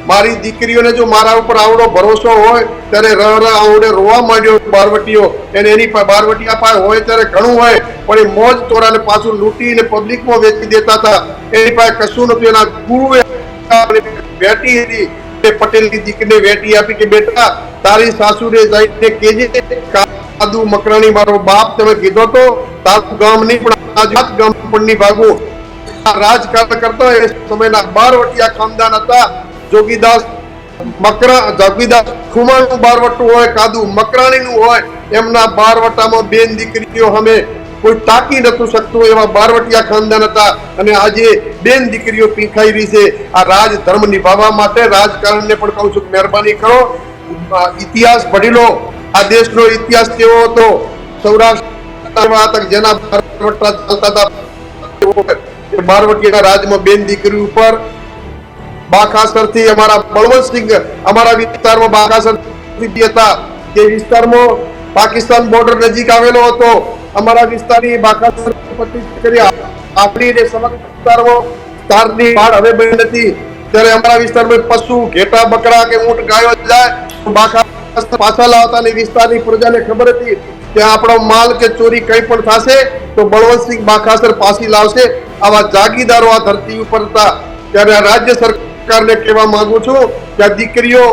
મારી દીકરીઓને જો મારા ઉપર આવડો ભરોસો હોય ત્યારે આવડે રોવા માંડ્યો બારવટીઓ. એને એની બારવટીયા પાસે હોય ત્યારે ઘણું હોય, પણ એ મોજ તોરાને પાછું લૂંટીને પબ્લિકમાં વેચી દેતા હતા. એની પાસે કશું નતું. એના ગુરુએ બેટી હતી પટેલની દીકરીને વેટી આપી કે બેટા તારી સાસુને જઈને કેજે કાદુ મકરાણી મારો બાપ તમે કીધો તો તારું ગામ નહીં પણ આજ ગામ પણ નહીં ભાગવું. રાજકારણ કરતા એ સમયના બારવટીયા ખાનદાન હતા. જોગીદાસ ખુમાણનું બારવટું હોય, કાદુ મકરાણીનું હોય, એમના બારવટામાં બેન દીકરીઓ અમે કોઈ તાકી નતું શકતું એવા બારવટિયા ખાનદાન હતા. અને આજે બેન દીકરીઓ પીખાઈ રહી છે. આ રાજ ધર્મ નિભાવવા માટે રાજકારણને પણ કહું છું મહેરબાની કરો, ઇતિહાસ ભણી લો. આ દેશનો ઇતિહાસ કેવો હતો? સૌરાષ્ટ્ર જેના બારવટા ચાલતા હતા, બારવટીયાના રાજમાં બેન દીકરી ઉપર બાકાસરથી અમારા બળવંતસિંહ અમારા વિસ્તારમાં બાકાસર હતા. તે વિસ્તારમાં પાકિસ્તાન બોર્ડર નજીક આવેલો હતો. અમારા વિસ્તારની બાકાસર કરી આપણી સમગ્ર વિસ્તારમાં તારની વાડ હવે બની નથી. ત્યારે અમારા વિસ્તારમાં પશુ, ઘેટા, બકરા કે ઊંટ, ગાયો જાય બાકાસર પાછા લાવતા ને વિસ્તારની પ્રજાને ખબર હતી કે આપણો માલ કે ચોરી કંઈ પણ થશે તો બળવંતસિંહ બાકાસર પાછી લાવશે. આવા જાગીદારો આ ધરતી ઉપર હતા. ત્યારે રાજ્ય સરકાર સરકારને કહેવા માંગુ છું કે આ દીકરીઓ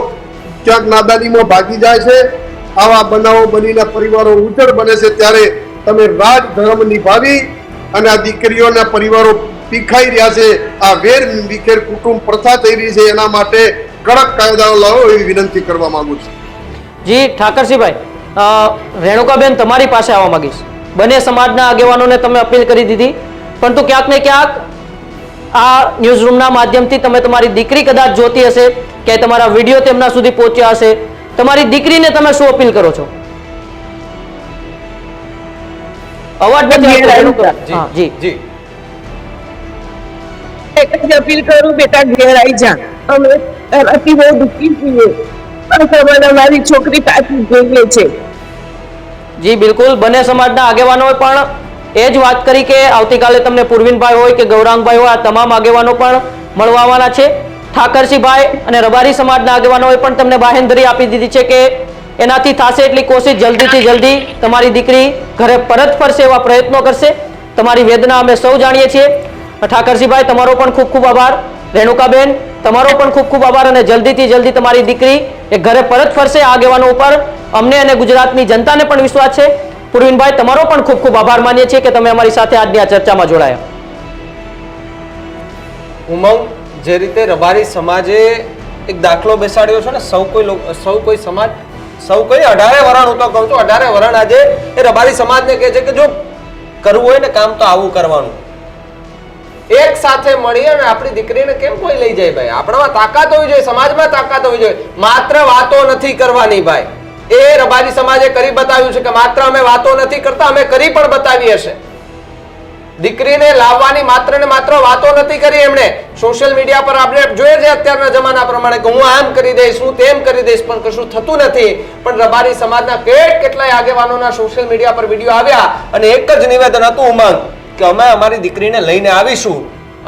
ક્યાંક નાદાનીમાં ભાગી જાય છે, આવા બનાવો બનીને પરિવારો ઉજ્જડ બને છે, ત્યારે તમે રાજ ધર્મ નિભાવી અને આ દીકરીઓના પરિવારો પીખાઈ રહ્યા છે, આ વેર વિખેર કુટુંબ પ્રથા થઈ રહી છે, એના માટે કડક કાયદાઓ લાવો એવી વિનંતી કરવા માંગુ છું. જી ઠાકરસિંહભાઈ, રેણુકાબેન તમારી પાસે આવવા માંગીશ. બંને સમાજના આગેવાનોને તમે અપીલ કરી દીધી, પરંતુ ક્યાંક ને ક્યાંક આ ન્યૂઝરૂમના માધ્યમથી તમે તમારી દીકરી કદાચ જોતી હશે કે તમારા વિડીયો તેમના સુધી પહોંચ્યા હશે, તમારી દીકરીને તમે શું અપીલ કરો છો? અવાજ નથી આવતો. હા, જી જી એક જ અપીલ કરું, બેટા ઘેર આવી જા, અમે અતિ બહુ દુઃખી છીએ, અમારી છોકરી પાછી જોઈએ છે. જી બિલકુલ, બંને સમાજના આગેવાનોએ પણ એ જ વાત કરી કે આવતીકાલે તમને પૂર્વિનભાઈ હોય કે ગૌરાંગભાઈ હોય, આ તમામ આગેવાનો પણ મળવા આવવાના છે. ઠાકરસિંહભાઈ અને રબારી સમાજના આગેવાનોએ પણ તમને બાહેંધરી આપી દીધી છે કે એનાથી થશે એટલી કોશિશ જલ્દીથી જલ્દી તમારી દીકરી ઘરે પરત ફરશે એવા પ્રયત્નો કરશે. તમારી વેદના અમે સૌ જાણીએ છીએ. ઠાકરસિંહભાઈ, તમારો પણ ખૂબ ખૂબ આભાર. રેણુકાબેન, તમારો પણ ખૂબ ખૂબ આભાર, અને જલ્દીથી જલ્દી તમારી દીકરી એ ઘરે પરત ફરશે. આગેવાનો ઉપર અમને અને ગુજરાતની જનતાને પણ વિશ્વાસ છે. પૂર્વિનભાઈ, તમારો પણ ખૂબ ખૂબ આભાર માનીએ છીએ કે તમે અમારી સાથે આજની આ ચર્ચામાં જોડાયા. ઉમંગ, જે રીતે રબારી સમાજે એક દાખલો બેસાડ્યો છે ને, સૌ કોઈ સમાજ, સૌ કોઈ 18 વરણ, હું તો કહું છું 18 વરણ આજે એ રબારી સમાજને કહે છે કે જો કરવું હોય ને કામ તો આવું કરવાનું, એક સાથે મળી અને આપણી દીકરીને કેમ કોઈ લઈ જાય ભાઈ? આપણામાં તાકાત હોવી જોઈએ, સમાજમાં તાકાત હોવી જોઈએ. માત્ર વાતો નથી કરવાની ભાઈ. એ રબારી સમાજે કરી બતાવ્યું છે કે માત્ર અમે વાતો નથી કરતા, અમે કરી પણ બતાવી હશે. દીકરીને લાવવાની માત્ર ને માત્ર વાતો નથી કરી એમણે. સોશિયલ મીડિયા પર આપણે જોઈએ છે અત્યારના જમાના પ્રમાણે કે હું આમ કરી દઈશ, હું તેમ કરી દઈશ, પણ કશું થતું નથી. પણ રબારી સમાજના કેટલાય આગેવાનોના સોશિયલ મીડિયા પર વિડીયો આવ્યા અને એક જ નિવેદન હતું ઉમંગ કે અમે અમારી દીકરીને લઈને આવીશું,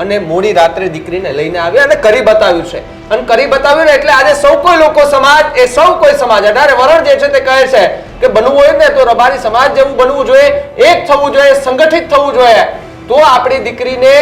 અને મોડી રાત્રે દીકરીને લઈને આવ્યા અને કરી બતાવ્યું છે. અને કરી બતાવ્યું ને એટલે આજે સૌ કોઈ લોકો સમાજ, એ સૌ કોઈ સમાજ 18 વરણ જે છે તે કહે છે કે બનવું હોય ને તો રબારી સમાજ જેવું બનવું જોઈએ, એક થવું જોઈએ, સંગઠિત થવું જોઈએ. તો આપણી દીકરીને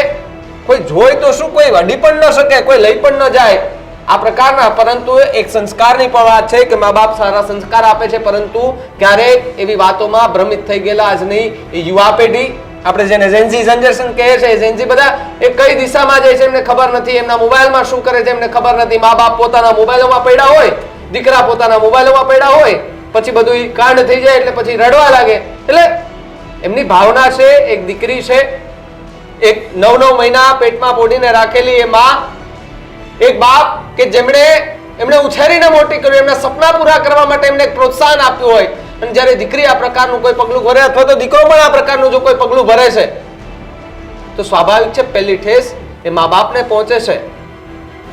કોઈ જોઈ તો શું, કોઈ અડી પણ ન શકે, કોઈ લઈ પણ ન જાય આ પ્રકારના. પરંતુ એક સંસ્કારની પણ વાત છે કે મા બાપ સારા સંસ્કાર આપે છે, પરંતુ ક્યારેક એવી વાતોમાં ભ્રમિત થઈ ગયેલા આજની યુવા પેઢી, આપણે જેને ઝેન્ઝી જનરેશન કહે છે, ઝેન્ઝી બધા એ કઈ દિશામાં જાય છે એમને ખબર નથી, એમના મોબાઈલમાં શું કરે છે એમને ખબર નથી. મા બાપ પોતાના મોબાઈલોમાં પડ્યા હોય, દીકરા પોતાના મોબાઈલોમાં પડ્યા હોય, પછી બધું કાંડ થઈ જાય એટલે પછી રડવા લાગે. એટલે એમની ભાવના છે, એક દીકરી છે, એક 9 મહિના પેટમાં પોડીને રાખેલી એ માં, એક બાપ કે એમણે ઉછેરીને મોટી કર્યું, એમના સપના પૂરા કરવા માટે એમને પ્રોત્સાહન આપ્યું હોય, અને જ્યારે દીકરી આ પ્રકારનું કોઈ પગલું ભરે અથવા તો દીકરો પણ આ પ્રકારનું જો કોઈ પગલું ભરે છે તો સ્વાભાવિક છે પહેલી ઠેસ એ મા બાપને પહોંચે છે.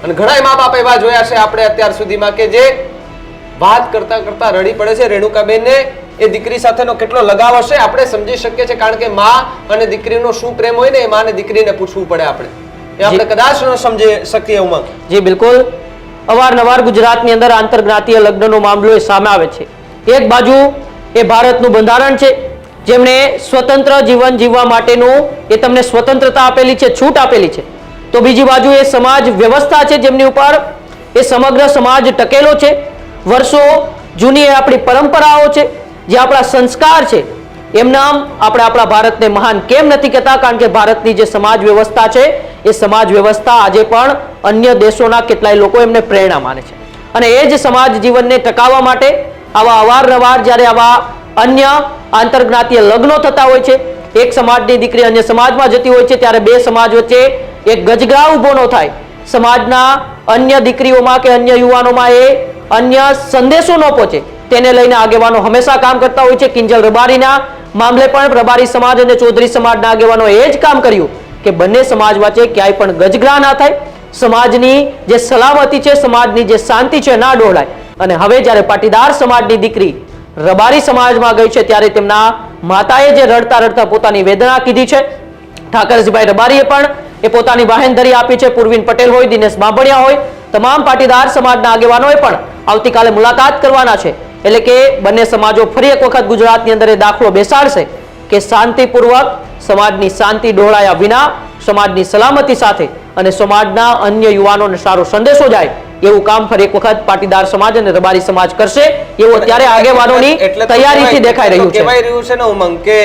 અને ઘણા મા બાપ એવા જોયા છે આપણે અત્યાર સુધીમાં કે જે વાત કરતા કરતા રડી પડે છે. રેણુકાબેનને એ દીકરી સાથેનો કેટલો લગાવ હશે આપણે સમજી શકીએ છીએ, કારણ કે માં અને દીકરીનો શું પ્રેમ હોય ને એ માં અને દીકરીને પૂછવું પડે આપણે, એ આપણે કદાચ ન સમજી શકીએ. ઉમંગ, જી બિલકુલ, અવારનવાર ગુજરાતની અંદર આંતરજ્ઞાતીય લગ્નનો મામલો એ સામે આવે છે. એક બાજુ એ ભારતનું બંધારણ છે, જેમણે સ્વતંત્ર જીવન જીવવા માટેનું એ તમને સ્વતંત્રતા આપેલી છે, છૂટ આપેલી છે. તો બીજી બાજુ એ સમાજ વ્યવસ્થા છે જેમની ઉપર એ સમગ્ર સમાજ ટકેલો છે. વર્ષો જૂની એ આપણી પરંપરાઓ છે, જે આપણા સંસ્કાર છે. એમના આપણે આપણા ભારતને મહાન કેમ નથી કહેતા? કારણ કે ભારતની જે સમાજ વ્યવસ્થા છે એ સમાજ વ્યવસ્થા આજે પણ અન્ય દેશોના કેટલાય લોકો એમને પ્રેરણા માને છે. અને એ જ સમાજ જીવનને ટકાવવા માટે આવા અવારનવાર જ્યારે આવા અન્ય આંતરજ્ઞાતીય લગ્નો થતા હોય છે, એક સમાજની દીકરી અન્ય સમાજમાં જતી હોય છે, ત્યારે બે સમાજ વચ્ચે એક ગજગા ઉભો ન થાય, સમાજના અન્ય દીકરીઓમાં કે અન્ય યુવાનોમાં એ અન્ય સંદેશો ન પહોંચે, તેને લઈને આગેવાનો હંમેશા કામ કરતા હોય છે. કિંજલ રબારીના મામલે પણ રબારી સમાજ અને ચૌધરી સમાજના આગેવાનો એ જ કામ કર્યું કે બંને સમાજ વચ્ચે ક્યાંય પણ ગજગરા ના થાય, સમાજની જે સલામતી છે, સમાજની જે શાંતિ છે ના ડોળાય. અને હવે જ્યારે પાટીદાર સમાજની દીકરી રબારી સમાજમાં ગઈ છે, ત્યારે તેમના માતાએ જે રડતા રડતા પોતાની વેદના કીધી છે, ઠાકરસિંહભાઈ રબારીએ પણ એ પોતાની બાહેંધરી આપી છે. પૂર્વિન પટેલ હોય, દિનેશ બાંભણિયા હોય, તમામ પાટીદાર સમાજના આગેવાનોએ પણ આવતીકાલે મુલાકાત કરવાના છે. એટલે કે બંને સમાજો ફરી એક વખત ગુજરાતની અંદર એ દાખલો બેસાડશે કે શાંતિપૂર્વક સમાજની શાંતિ ડહોળાયા વિના, સમાજની સલામતી સાથે અને સમાજના અન્ય યુવાનોને સારો સંદેશો જાય એવું કામ ફરી એક વખત પાટીદાર સમાજ અને રબારી સમાજ કરશે એવું અત્યારે આગેવાનોની એટલે તો તૈયારીથી કહેવાય- દેખાઈ રહ્યું એટલે તો છે. કહેવાય રહ્યું છે ને ઉમંગ કે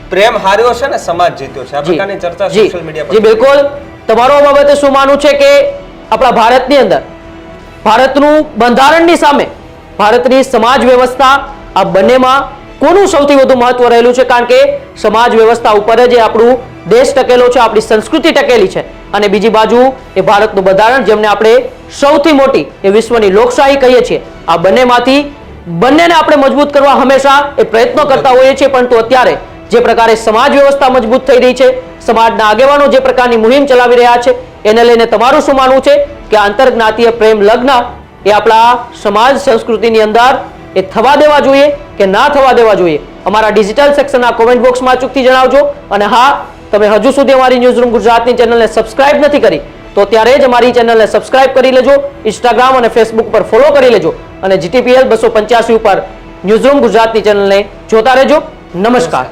પ્રેમ હાર્યો છે ને સમાજ જીત્યો છે. આ જી, પ્રકારની ચર્ચા જી, સોશિયલ મીડિયા જી પર બિલકુલ. તમારો આ બાબતે શું માનવું છે કે આપણા ભારતની અંદર ભારતનું બંધારણની સામે ભારતની સમાજ વ્યવસ્થા આ બંનેમાં કોનું સૌથી વધુ મહત્વ રહેલું છે? કારણ કે સમાજ વ્યવસ્થા ઉપર જ એ આપણું દેશ ટકેલો છે, આપણી સંસ્કૃતિ ટકેલી છે, અને બીજી બાજુ એ ભારતનું બંધારણ જેમને આપણે સૌથી મોટી એ વિશ્વની લોકશાહી કહીએ છીએ. આ બંનેમાંથી બંનેને આપણે મજબૂત કરવા હંમેશા એ પ્રયત્નો કરતા હોઈએ છીએ, પરંતુ અત્યારે જે પ્રકારે સમાજ વ્યવસ્થા મજબૂત થઈ રહી છે, સમાજના આગેવાનો જે પ્રકારની મુહિમ ચલાવી રહ્યા છે, એને લઈને તમારું શું માનવું છે કે આંતરજ્ઞાતીય પ્રેમ લગ્ન એ આપણા સમાજ સંસ્કૃતિની અંદર એ થવા દેવા જોઈએ કે ના થવા દેવા જોઈએ? અમારા ડિજિટલ સેક્શનના કોમેન્ટ બોક્સમાં અચૂકથી જણાવજો. અને હા, તમે હજુ સુધી અમારી ન્યૂઝરૂમ ગુજરાતની ચેનલને સબસ્ક્રાઇબ નથી કરી તો ત્યારે જ અમારી ચેનલને સબસ્ક્રાઇબ કરી લેજો, ઇન્સ્ટાગ્રામ અને ફેસબુક પર ફોલો કરી લેજો, અને GTPL 285 ઉપર ન્યૂઝરૂમ ગુજરાતની ચેનલને જોતા રહેજો. નમસ્કાર.